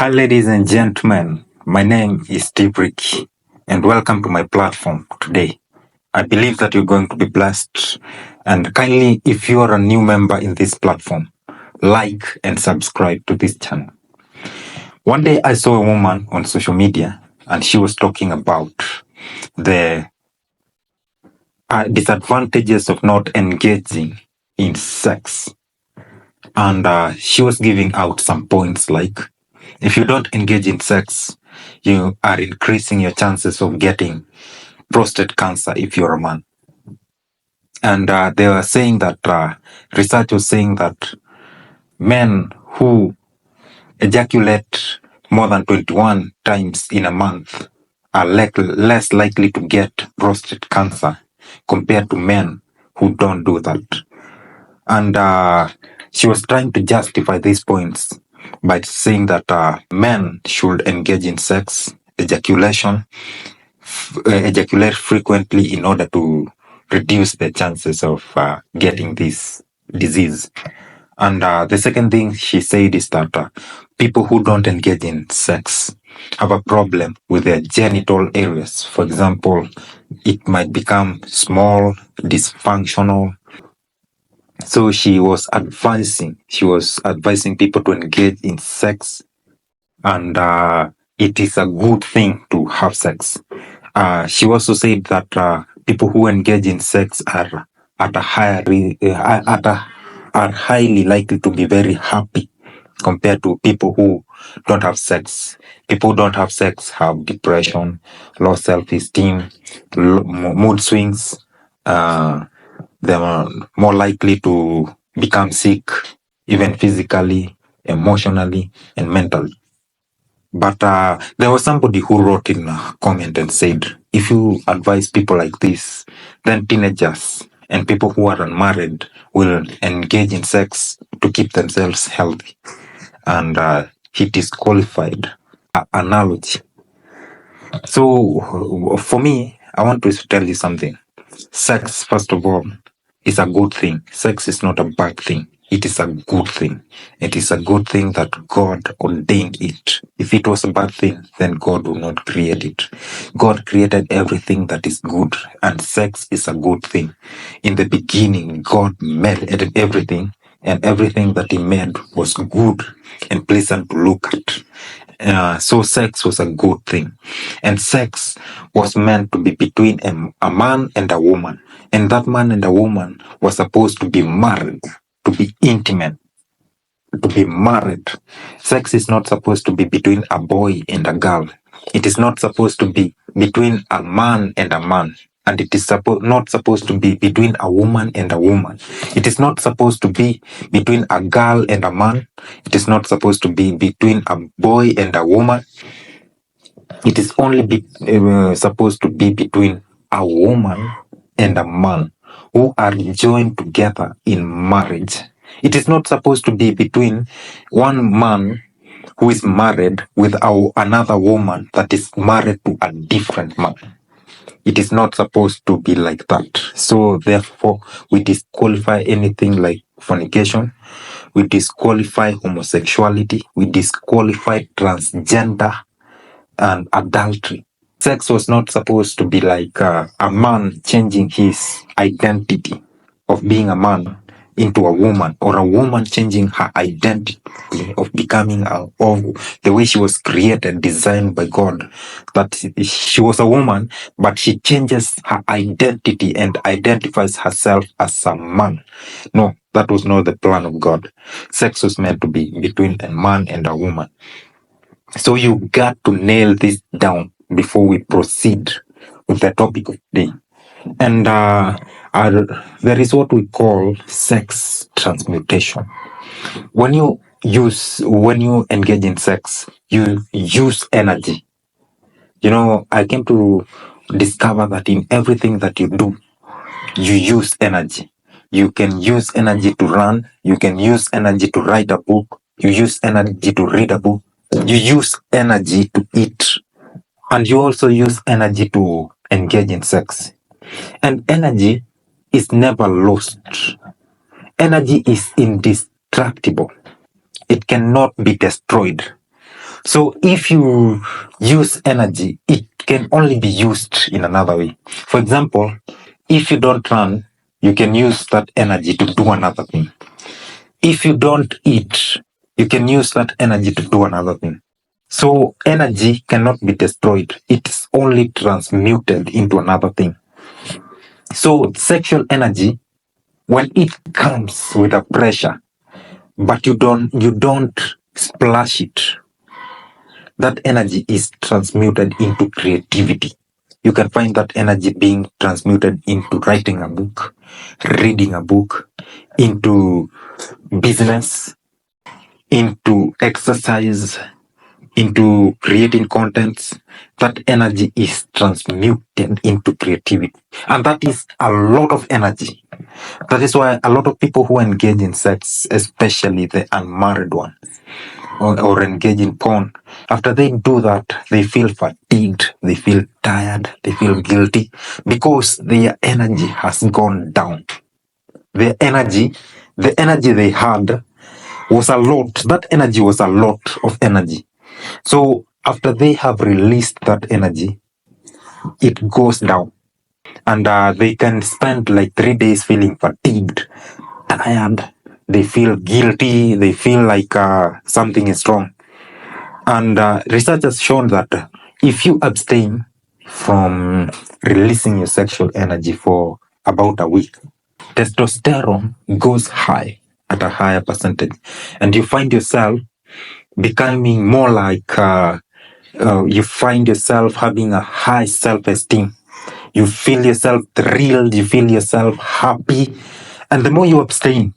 Hi, ladies and gentlemen. My name is Steve Ricky, and welcome to my platform today. I believe that you're going to be blessed. And kindly, if you are a new member in this platform, like and subscribe to this channel. One day I saw a woman on social media, and she was talking about the disadvantages of not engaging in sex. And she was giving out some points like, if you don't engage in sex, you are increasing your chances of getting prostate cancer if you're a man. And they were saying that, research was saying that men who ejaculate more than 21 times in a month are less likely to get prostate cancer compared to men who don't do that. And she was trying to justify these points by saying that men should engage in sex, ejaculate frequently in order to reduce the chances of getting this disease. And the second thing she said is that people who don't engage in sex have a problem with their genital areas. For example, it might become small, dysfunctional. So she was advising people to engage in sex, and it is a good thing to have sex. She also said that people who engage in sex are highly likely to be very happy compared to people who don't have sex. People who don't have sex have depression, low self-esteem, mood swings. They are more likely to become sick, even physically, emotionally, and mentally. But there was somebody who wrote in a comment and said, if you advise people like this, then teenagers and people who are unmarried will engage in sex to keep themselves healthy. And he disqualified analogy. So for me, I want to tell you something. Sex, first of all, is a good thing. Sex is not a bad thing. It is a good thing. It is a good thing that God ordained it. If it was a bad thing, then God would not create it. God created everything that is good, and sex is a good thing. In the beginning, God made everything, and everything that He made was good and pleasant to look at. So sex was a good thing. And sex was meant to be between a man and a woman. And that man and a woman was supposed to be married, to be intimate, to be married. Sex is not supposed to be between a boy and a girl. It is not supposed to be between a man and a man. And it is not supposed to be between a woman and a woman. It is not supposed to be between a girl and a man. It is not supposed to be between a boy and a woman. It is only supposed to be between a woman and a man who are joined together in marriage. It is not supposed to be between one man who is married with another woman that is married to a different man. It is not supposed to be like that. So therefore, we disqualify anything like fornication. We disqualify homosexuality. We disqualify transgender and adultery. Sex was not supposed to be like a man changing his identity of being a man into a woman, or a woman changing her identity of becoming of the way she was created, designed by God. That she was a woman, but she changes her identity and identifies herself as a man. No, that was not the plan of God. Sex was meant to be between a man and a woman. So you got to nail this down before we proceed with the topic of today. And there is what we call sex transmutation. When you engage in sex, you use energy. You know, I came to discover that in everything that you do, you use energy. You can use energy to run. You can use energy to write a book. You use energy to read a book. You use energy to eat. And you also use energy to engage in sex. And energy is never lost. Energy is indestructible. It cannot be destroyed. So if you use energy, it can only be used in another way. For example, if you don't run, you can use that energy to do another thing. If you don't eat, you can use that energy to do another thing. So energy cannot be destroyed. It's only transmuted into another thing. So sexual energy, when it comes with a pressure, but you don't splash it, that energy is transmuted into creativity. You can find that energy being transmuted into writing a book, reading a book, into business, into exercise, into creating contents. That energy is transmuted into creativity. And that is a lot of energy. That is why a lot of people who engage in sex, especially the unmarried ones, or engage in porn, after they do that, they feel fatigued, they feel tired, they feel guilty because their energy has gone down. The energy they had was a lot. That energy was a lot of energy. So after they have released that energy, it goes down. And they can spend like 3 days feeling fatigued, tired. They feel guilty. They feel like something is wrong. And research has shown that if you abstain from releasing your sexual energy for about a week, testosterone goes high at a higher percentage. And you find yourself becoming more like, you find yourself having a high self-esteem. You feel yourself thrilled, you feel yourself happy. And the more you abstain,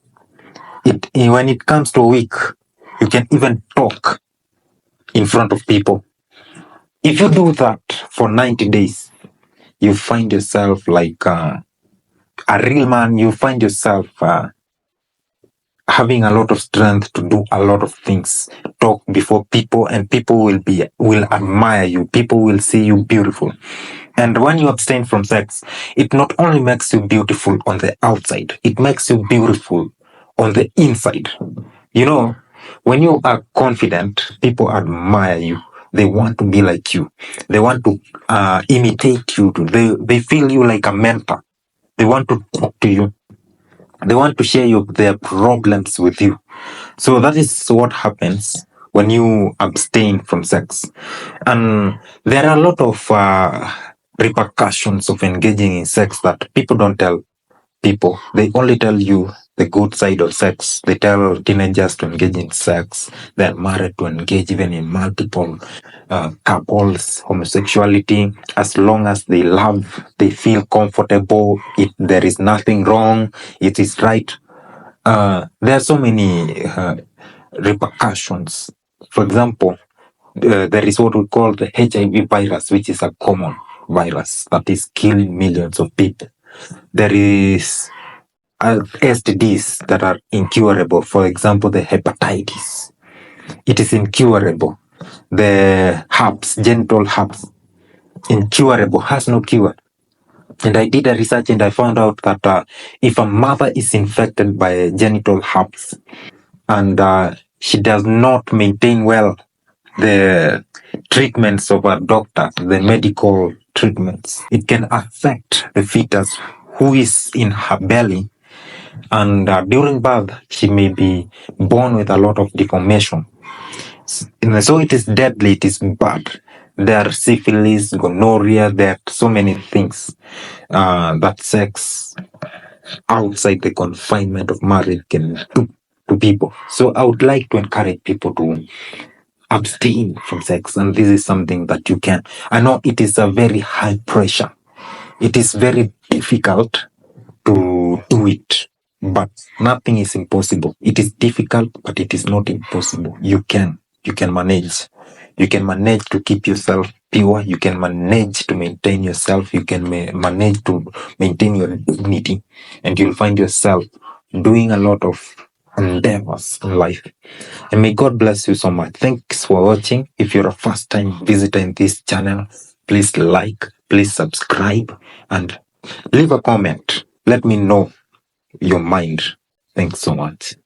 when it comes to a week, you can even talk in front of people. If you do that for 90 days, you find yourself like a real man. You find yourself having a lot of strength to do a lot of things, talk before people, and people will admire you. People will see you beautiful. And when you abstain from sex, it not only makes you beautiful on the outside, it makes you beautiful on the inside. You know, when you are confident, people admire you. They want to be like you. They want to imitate you. They feel you like a mentor. They want to talk to you. They want to share their problems with you. So that is what happens when you abstain from sex. And there are a lot of repercussions of engaging in sex that people don't tell people. They only tell you the good side of sex. They tell teenagers to engage in sex. They're married to engage even in multiple couples, homosexuality. As long as they love, they feel comfortable. There is nothing wrong. It is right. There are so many repercussions. For example, there is what we call the HIV virus, which is a common virus that is killing millions of people. There is STDs that are incurable. For example, the hepatitis. It is incurable. The herpes, genital herpes, incurable, has no cure. And I did a research and I found out that if a mother is infected by genital herpes and she does not maintain well the treatments of a doctor, the medical treatments, it can affect the fetus who is in her belly. And during birth, she may be born with a lot of deformation. So it is deadly, it is bad. There are syphilis, gonorrhea, there are so many things that sex outside the confinement of marriage can do to people. So I would like to encourage people to abstain from sex, and this is something that you can. I know it is a very high pressure. It is very difficult to do it, but nothing is impossible. It is difficult, but it is not impossible. You can manage. You can manage to keep yourself pure. You can manage to maintain yourself. You can manage to maintain your dignity, and you'll find yourself doing a lot of endeavors in life. And may God bless you so much. Thanks for watching. If you're a first time visitor in this channel, please like, please subscribe, and leave a comment. Let me know your mind. Thanks so much.